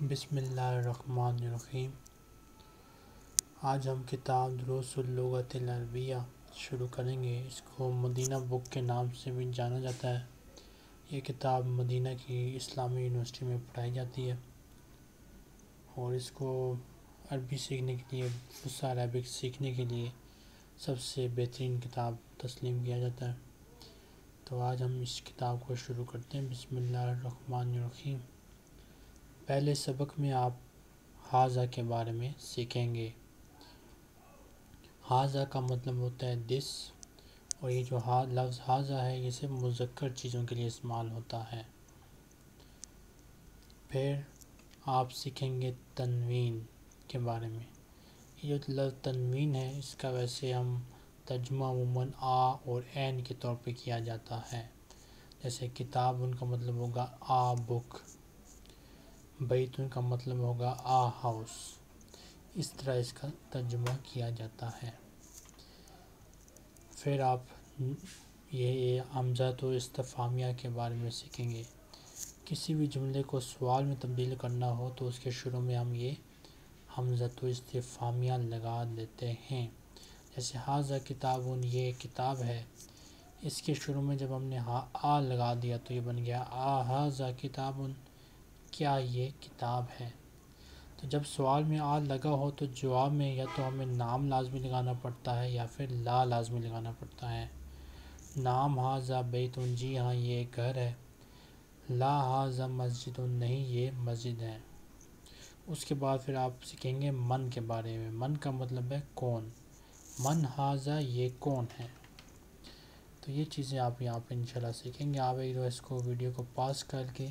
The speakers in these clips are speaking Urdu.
بسم اللہ الرحمن الرحیم۔ آج ہم کتاب دروس اللغۃ العربیہ شروع کریں گے۔ اس کو مدینہ بک کے نام سے بھی جانا جاتا ہے۔ یہ کتاب مدینہ کی اسلامی یونیورسٹی میں پڑھائی جاتی ہے اور اس کو عربی سیکھنے کے لیے، فصحی عربک سیکھنے کے لیے سب سے بہترین کتاب تسلیم کیا جاتا ہے۔ تو آج ہم اس کتاب کو شروع کرتے ہیں۔ بسم اللہ الرحمن الرحیم۔ پہلے سبق میں آپ ھذا کے بارے میں سیکھیں گے۔ ھذا کا مطلب ہوتا ہے دس، اور یہ جو لفظ ھذا ہے یہ صرف مذکر چیزوں کے لیے استعمال ہوتا ہے۔ پھر آپ سیکھیں گے تنوین کے بارے میں۔ یہ جو لفظ تنوین ہے اس کا ویسے ہم ترجمہ عموماً آ اور عین کے طور پہ کیا جاتا ہے۔ جیسے کتاب ان کا مطلب ہوگا آ بک، بیت ان کا مطلب ہوگا آ ہاؤس۔ اس طرح اس کا ترجمہ کیا جاتا ہے۔ پھر آپ یہ ہمزۃ و استفہامیہ کے بارے میں سیکھیں گے۔ کسی بھی جملے کو سوال میں تبدیل کرنا ہو تو اس کے شروع میں ہم یہ ہمزۃ و استفہامیہ لگا دیتے ہیں۔ جیسے ھذا کتاب، یہ کتاب ہے، اس کے شروع میں جب ہم نے آ لگا دیا تو یہ بن گیا ھذا کتاب، کیا یہ کتاب ہے۔ تو جب سوال میں آ لگا ہو تو جواب میں یا تو ہمیں نام لازمی لگانا پڑتا ہے یا پھر لا لازمی لگانا پڑتا ہے۔ نام ھذا بیت، جی ہاں یہ گھر ہے۔ لا ھذا مسجد، نہیں یہ مسجد ہے۔ اس کے بعد پھر آپ سیکھیں گے من کے بارے میں۔ من کا مطلب ہے کون۔ من ھذا، یہ کون ہے۔ تو یہ چیزیں آپ یہاں پہ انشاءاللہ سیکھیں گے۔ آپ ایک دو اس کو ویڈیو کو پاس کر کے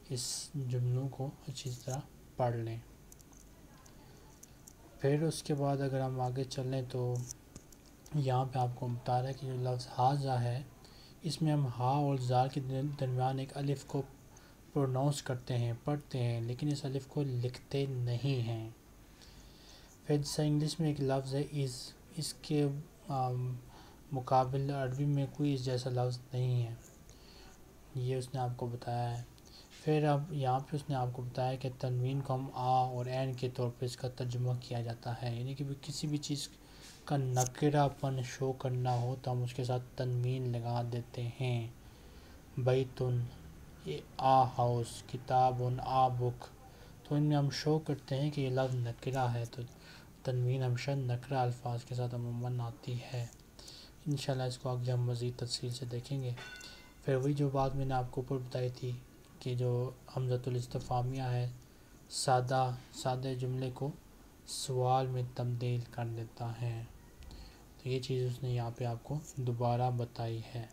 اس جملوں کو اچھی طرح پڑھ لیں۔ پھر اس کے بعد اگر ہم آگے چلیں تو یہاں پہ آپ کو بتا رہا ہے کہ جو لفظ ھذا ہے اس میں ہم ہا اور زال کے درمیان ایک الف کو پروناؤنس کرتے ہیں، پڑھتے ہیں، لیکن اس الف کو لکھتے نہیں ہیں۔ پھر جیسا انگلش میں ایک لفظ ہے از، اس کے مقابل عربی میں کوئی اس جیسا لفظ نہیں ہے، یہ اس نے آپ کو بتایا ہے۔ پھر اب یہاں پہ اس نے آپ کو بتایا کہ تنوین کو ہم آ اور عین کے طور پہ اس کا ترجمہ کیا جاتا ہے، یعنی کہ کسی بھی چیز کا نکرہ پن شو کرنا ہو تو ہم اس کے ساتھ تنوین لگا دیتے ہیں۔ بیتن، یہ آ ہاؤس، کتابن، آ بک، تو ان میں ہم شو کرتے ہیں کہ یہ لفظ نکرہ ہے، تو تنوین ہمیشہ نکرہ الفاظ کے ساتھ عموماً آتی ہے۔ انشاءاللہ اس کو آگے ہم مزید تفصیل سے دیکھیں گے۔ پھر وہی جو بات میں نے آپ کو اوپر بتائی تھی کہ جو ہمزۃ الاستفہامیہ ہے سادہ جملے کو سوال میں تبدیل کر دیتا ہے، تو یہ چیز اس نے یہاں پہ آپ کو دوبارہ بتائی ہے۔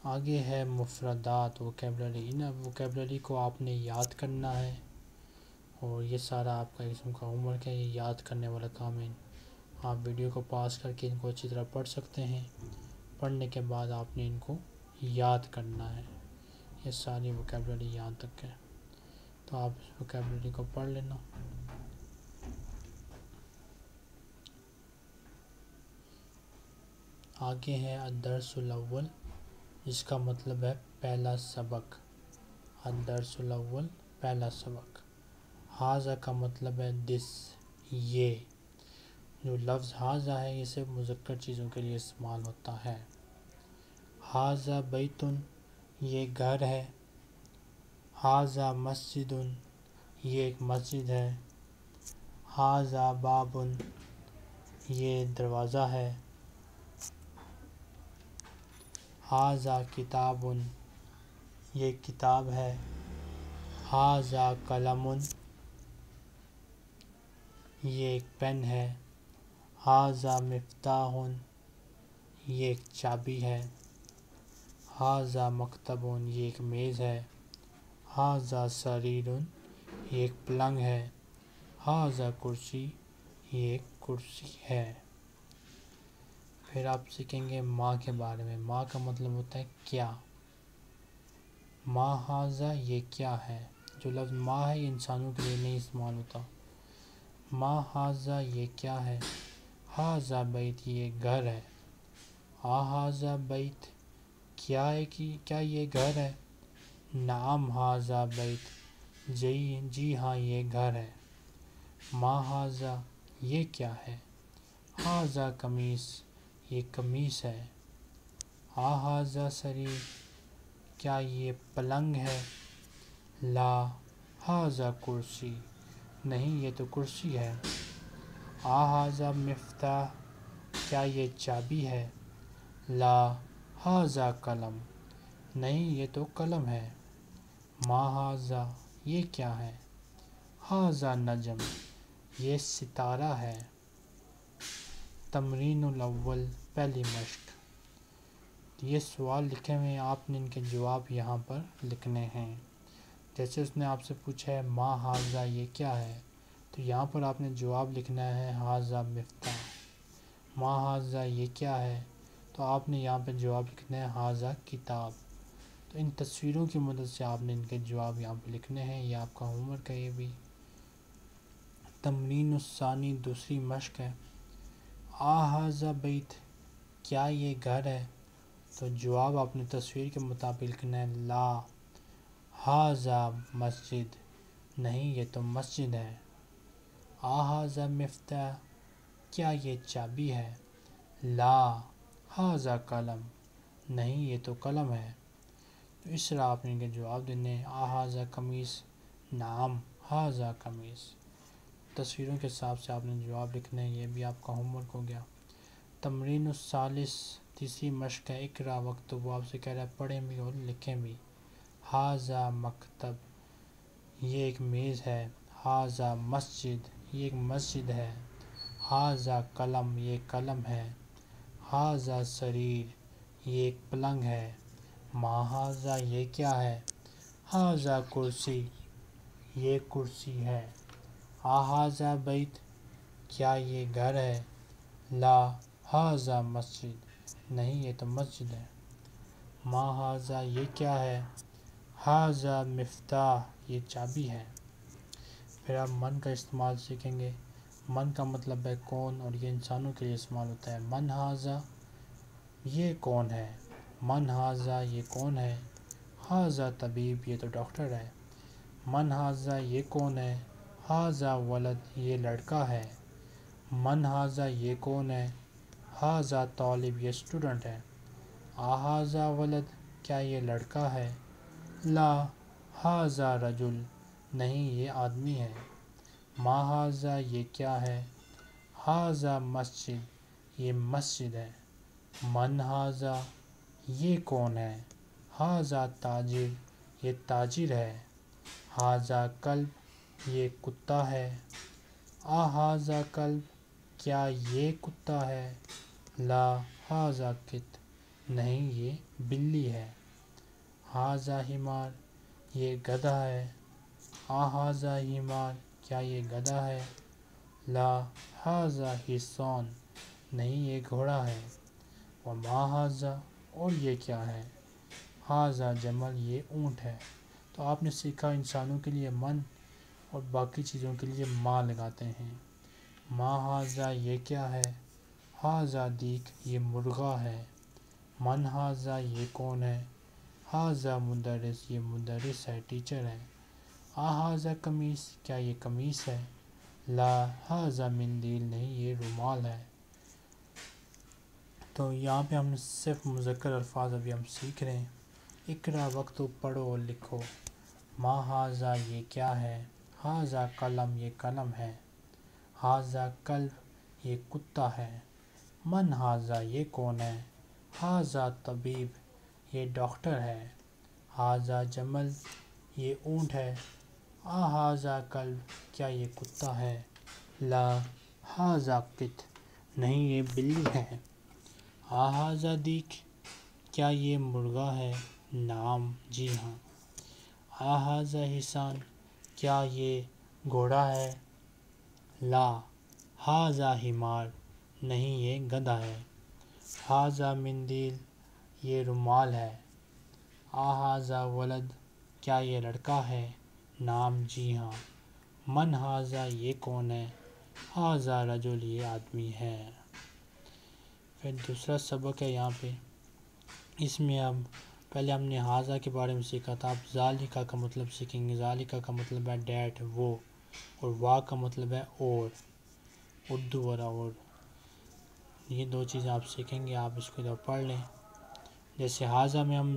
آگے ہے مفردات، ووکیبلری۔ ان ووکیبلری کو آپ نے یاد کرنا ہے اور یہ سارا آپ کا قسم کا ہوم ورک ہے، یہ یاد کرنے والا کام ہے۔ آپ ویڈیو کو پاس کر کے ان کو اچھی طرح پڑھ سکتے ہیں۔ پڑھنے کے بعد آپ نے ان کو یاد کرنا ہے، یہ ساری ووکیبلری یاد رکھیں۔ تو آپ اس ووکیبلری کو پڑھ لینا۔ آگے ہے الدرس الاول، جس کا مطلب ہے پہلا سبق۔ الدرس الاول، پہلا سبق۔ ھذا کا مطلب ہے دس، یہ۔ جو لفظ ھذا ہے یہ صرف مذکر چیزوں کے لیے استعمال ہوتا ہے۔ ھذا بیتن، یہ گھر ہے۔ ھذا مسجد، یہ ایک مسجد ہے۔ ھذا باب، یہ دروازہ ہے۔ ھذا کتاب، یہ کتاب ہے۔ ھذا قلم، یہ ایک پین ہے۔ ھذا مفتاح، یہ ایک چابی ہے۔ ھذا مکتب، یہ ایک میز ہے۔ ھذا سریر، یہ ایک پلنگ ہے۔ ھذا کرسی، یہ ایک کرسی ہے۔ پھر آپ سیکھیں گے ما کے بارے میں۔ ما کا مطلب ہوتا ہے کیا۔ ما ھذا، یہ کیا ہے۔ جو لفظ ما ہے یہ انسانوں کے لیے نہیں استعمال ہوتا۔ ما ھذا، یہ کیا ہے۔ ھذا بیت، یہ گھر ہے۔ ھذا بیت، کیا یہ گھر ہے۔ نعم ھذا بیت، جی ہاں یہ گھر ہے۔ ما ھذا یہ کیا ہے؟ ھذا قمیص یہ قمیص ہے۔ ھذا سریر کیا یہ پلنگ ہے؟ لا ھذا کرسی نہیں یہ تو کرسی ہے۔ ھذا مفتاح کیا یہ چابی ہے؟ لا ھذا قلم نہیں یہ تو قلم ہے۔ ما ھذا یہ کیا ہے؟ ھذا نجم یہ ستارہ ہے۔ تمرین الاول پہلی مشق۔ یہ سوال لکھے ہوئے ہیں، آپ نے ان کے جواب یہاں پر لکھنے ہیں۔ جیسے اس نے آپ سے پوچھا ہے ما ھذا یہ کیا ہے، تو یہاں پر آپ نے جواب لکھنا ہے ھذا مفتاح۔ ما ھذا یہ کیا ہے، تو آپ نے یہاں پہ جواب لکھنا ہے ھذا کتاب۔ تو ان تصویروں کی مدد سے آپ نے ان کے جواب یہاں پہ لکھنے ہیں، یہ آپ کا ہوم ورک ہے۔ یہ بھی تمرین الثانی دوسری مشق ہے۔ ھذا بیت کیا یہ گھر ہے، تو جواب آپ نے تصویر کے مطابق لکھنا ہے لا ھذا مسجد نہیں یہ تو مسجد ہے۔ ھذا مفتاح کیا یہ چابی ہے؟ لا ھذا قلم نہیں یہ تو قلم ہے۔ تو اس طرح آپ نے ان کے جواب دینے ہیں۔ ھذا قمیص نعم ھذا قمیص۔ تصویروں کے حساب سے آپ نے جواب لکھنے ہیں، یہ بھی آپ کا ہوم ورک ہو گیا۔ تمرین الثالث تیسری مشق ہے۔ اقرا وکتب، وہ آپ سے کہہ رہا ہے پڑھیں بھی اور لکھیں بھی۔ ھذا مکتب یہ ایک میز ہے۔ ھذا مسجد یہ ایک مسجد ہے۔ ھذا قلم یہ قلم ہے۔ ھذا سریر یہ ایک پلنگ ہے۔ ما ھذا یہ کیا ہے؟ ھذا کرسی یہ کرسی ہے۔ ھذا بیت کیا یہ گھر ہے؟ لا ھذا مسجد نہیں یہ تو مسجد ہے۔ ما ھذا یہ کیا ہے؟ ھذا مفتاح یہ چابی ہے۔ پھر آپ من کا استعمال سیکھیں گے۔ من کا مطلب ہے کون، اور یہ انسانوں کے لیے استعمال ہوتا ہے۔ من ھذا یہ کون ہے؟ من ھذا یہ کون ہے؟ ھذا طبیب یہ تو ڈاکٹر ہے۔ من ھذا یہ کون ہے؟ ھذا ولد یہ لڑکا ہے۔ من ھذا یہ کون ہے؟ ھذا طالب یہ اسٹوڈنٹ ہے۔ ھذا ولد کیا یہ لڑکا ہے؟ لا ھذا رجل نہیں یہ آدمی ہے۔ ما ھذا یہ کیا ہے؟ ھذا مسجد یہ مسجد ہے۔ من ھذا یہ کون ہے؟ ھذا تاجر یہ تاجر ہے۔ ھذا کلب یہ کتا ہے۔ ھذا کلب کیا یہ کتا ہے؟ لا ھذا قط نہیں یہ بلی ہے۔ ھذا حمار یہ گدھا ہے۔ ھذا حمار کیا یہ گدھا ہے؟ لا ھذا حصان نہیں یہ گھوڑا ہے۔ وما ھذا اور یہ کیا ہے؟ ھذا جمل یہ اونٹ ہے۔ تو آپ نے سیکھا انسانوں کے لیے من اور باقی چیزوں کے لیے ما لگاتے ہیں۔ ما ھذا یہ کیا ہے؟ ھذا دیگ یہ مرغا ہے۔ من ھذا یہ کون ہے؟ ھذا مدرس یہ مدرس ہے ٹیچر ہے۔ ھذا قمیص کیا یہ قمیص ہے؟ لا ھذا مندیل نہیں یہ رومال ہے۔ تو یہاں پہ ہم صرف مذکر الفاظ ابھی ہم سیکھ رہے ہیں۔ اقرا وکتب پڑھو اور لکھو۔ ما ھذا یہ کیا ہے؟ ھذا قلم یہ قلم ہے۔ ھذا کلب یہ کتا ہے۔ من ھذا یہ کون ہے؟ ھذا طبیب یہ ڈاکٹر ہے۔ ھذا جمل یہ اونٹ ہے۔ ھذا کلب کیا یہ کتا ہے؟ لا ھذا قط نہیں یہ بلی ہے۔ ھذا دیگ کیا یہ مرغا ہے؟ نعم جی ہاں۔ ھذا حصان کیا یہ گھوڑا ہے؟ لا ھذا حمار نہیں یہ گدھا ہے۔ ھذا مندیل یہ رومال ہے۔ ھذا ولد کیا یہ لڑکا ہے؟ نعم جی ہاں۔ من ھذا یہ کون ہے؟ ھذا رجل یہ آدمی ہے۔ پھر دوسرا سبق ہے یہاں پہ، اس میں اب پہلے ہم نے حاضہ کے بارے میں سیکھا تھا، اب ذالکہ کا مطلب سیکھیں گے۔ ذالکہ کا مطلب ہے ڈیٹ، وہ، اور وا کا مطلب ہے اور، اردو والا اور۔ یہ دو چیزیں آپ سیکھیں گے، آپ اس کو ادھر پڑھ لیں۔ جیسے حاضہ میں ہم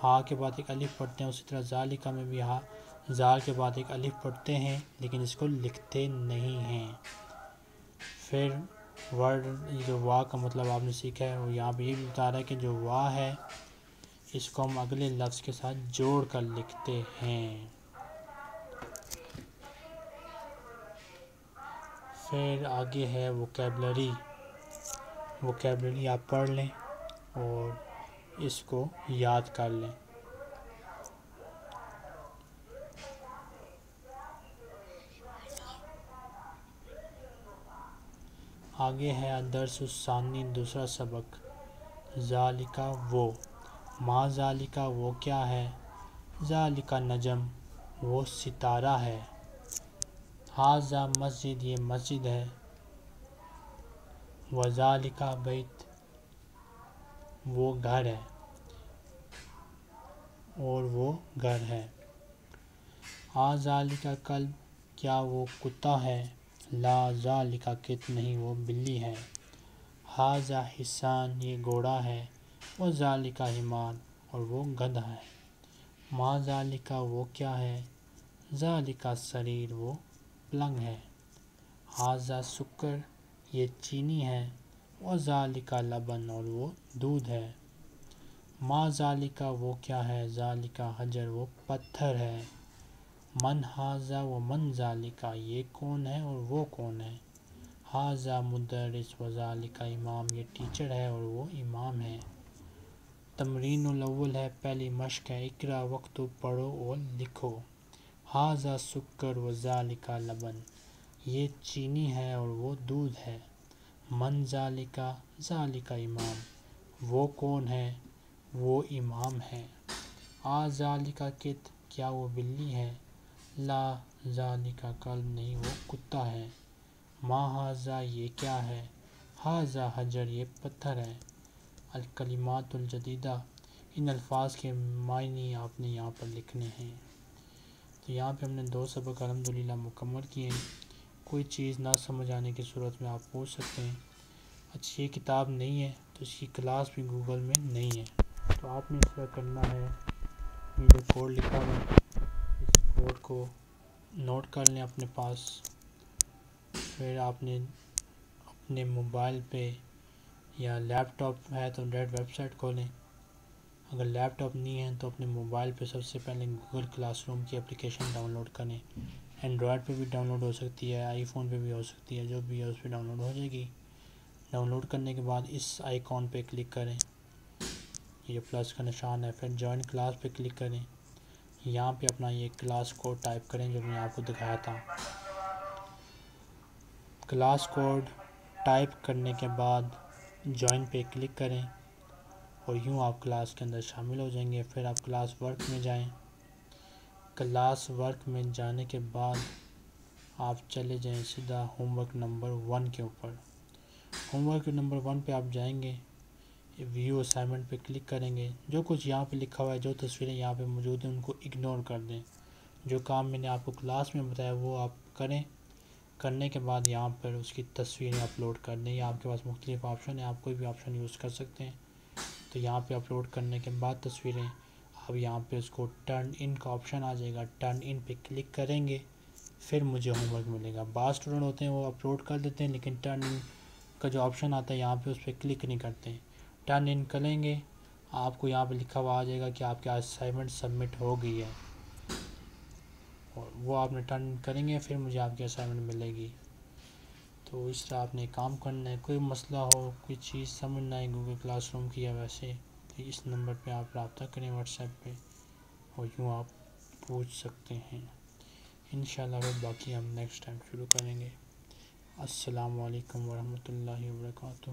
ہا کے بعد ایک الف پڑھتے ہیں، اسی طرح ذالکہ میں بھی زال کے بعد ایک الف پڑھتے ہیں، لیکن اس کو لکھتے نہیں ہیں۔ پھر ورڈ جو وا کا مطلب آپ نے سیکھا ہے، وہ یہاں پہ یہ بھی بتا رہا ہے کہ جو وا ہے اس کو ہم اگلے لفظ کے ساتھ جوڑ کر لکھتے ہیں۔ پھر آگے ہے ووکیبلری۔ ووکیبلری آپ پڑھ لیں اور اس کو یاد کر لیں۔ آگے ہے الدرس الثانی، دوسرا سبق۔ ذالکہ وہ، ما ذالکہ وہ کیا ہے، ذالکہ نجم وہ ستارہ ہے، ھذا مسجد یہ مسجد ہے، وذالکہ بیت وہ گھر ہے، اور وہ گھر ہے، ذالکہ کلب کیا وہ کتا ہے، لا ذالکہ کت نہیں وہ بلی ہے، ھذا حصان یہ گھوڑا ہے، وذالکہ حمار اور وہ گدھا ہے، ما ذالکہ وہ کیا ہے، ذالکہ سریر وہ پلنگ ہے، ھذا سکر یہ چینی ہے، وذالکہ لبن اور وہ دودھ ہے، ما ذالکہ وہ کیا ہے، ذالکہ حجر وہ پتھر ہے، من ھذا و من ذالکہ یہ کون ہے اور وہ کون ہے، ھذا مدرس وذالکہ امام یہ ٹیچر ہے اور وہ امام ہے۔ تمرین الاول ہے، پہلی مشق ہے، اقرأ واکتب پڑھو اور لکھو۔ ھذا سکر وذالکہ لبن یہ چینی ہے اور وہ دودھ ہے، من ذالکہ ذالکہ امام وہ کون ہے وہ امام ہے، ذالکہ کت کیا وہ بلی ہے، لا ذالکہ کلب نہیں وہ کتا ہے، ما ھذا یہ کیا ہے، ھذا حجر یہ پتھر ہے۔ الکلمات الجدیدہ ان الفاظ کے معنی آپ نے یہاں پر لکھنے ہیں۔ تو یہاں پہ ہم نے 2 سبق الحمدللہ مکمل کیے ہیں۔ کوئی چیز نہ سمجھ آنے کی صورت میں آپ پوچھ سکتے ہیں۔ اچھی یہ کتاب نہیں ہے تو اس کی کلاس بھی گوگل میں نہیں ہے، تو آپ نے اس طرح کرنا ہے، یہ جو کوڈ لکھا ہوا ہے اس کوڈ کو نوٹ کر لیں اپنے پاس، پھر آپ نے اپنے موبائل پہ یا لیپ ٹاپ ہے تو ڈائریکٹ ویب سائٹ کھولیں، اگر لیپ ٹاپ نہیں ہے تو اپنے موبائل پہ سب سے پہلے گوگل کلاس روم کی اپلیکیشن ڈاؤن لوڈ کریں، اینڈرائڈ پہ بھی ڈاؤن لوڈ ہو سکتی ہے، آئی فون پہ بھی ہو سکتی ہے، جو بھی ہے اس پہ ڈاؤن لوڈ ہو جائے گی۔ ڈاؤن لوڈ کرنے کے بعد اس آئیکن پہ کلک کریں، یہ پلس کا نشان ہے، پھر جوائن کلاس پہ کلک کریں، یہاں پہ اپنا یہ کلاس کوڈ ٹائپ کریں جو میں نے آپ کو دکھایا تھا۔ کلاس کوڈ ٹائپ کرنے کے بعد جوائن پہ کلک کریں اور یوں آپ کلاس کے اندر شامل ہو جائیں گے۔ پھر آپ کلاس ورک میں جائیں، کلاس ورک میں جانے کے بعد آپ چلے جائیں سیدھا ہوم ورک نمبر 1 کے اوپر۔ ہوم ورک نمبر 1 پہ آپ جائیں گے، ویو اسائنمنٹ پہ کلک کریں گے، جو کچھ یہاں پہ لکھا ہوا ہے، جو تصویریں یہاں پہ موجود ہیں ان کو اگنور کر دیں، جو کام میں نے آپ کو کلاس میں بتایا وہ آپ کریں، کرنے کے بعد یہاں پر اس کی تصویریں اپلوڈ کر دیں۔ یہ آپ کے پاس مختلف آپشن ہیں، آپ کوئی بھی آپشن یوز کر سکتے ہیں۔ تو یہاں پہ اپلوڈ کرنے کے بعد تصویریں اب یہاں پہ اس کو ٹرن ان کا آپشن آ جائے گا، ٹرن ان پہ کلک کریں گے، پھر مجھے ہوم ورک ملے گا۔ بعض اسٹوڈنٹ ہوتے ہیں وہ اپلوڈ کر دیتے ہیں لیکن ٹرن ان کا جو آپشن آتا ہے یہاں پہ اس پہ کلک نہیں کرتے ہیں، ٹرن ان کریں گے آپ کو یہاں پہ لکھا ہوا آ جائے گا کہ آپ کی اسائنمنٹ سبمٹ ہو گئی ہے، اور وہ آپ نے ٹرن کریں گے پھر مجھے آپ کی اسائنمنٹ ملے گی۔ تو اس طرح آپ نے کام کرنا ہے۔ کوئی مسئلہ ہو، کوئی چیز سمجھ نہ آئے گوگل کلاس روم کی یا ویسے، تو اس نمبر پہ آپ رابطہ کریں واٹس ایپ پہ، اور یوں آپ پوچھ سکتے ہیں۔ انشاءاللہ پھر باقی ہم نیکسٹ ٹائم شروع کریں گے۔ السلام علیکم ورحمۃ اللہ وبرکاتہ۔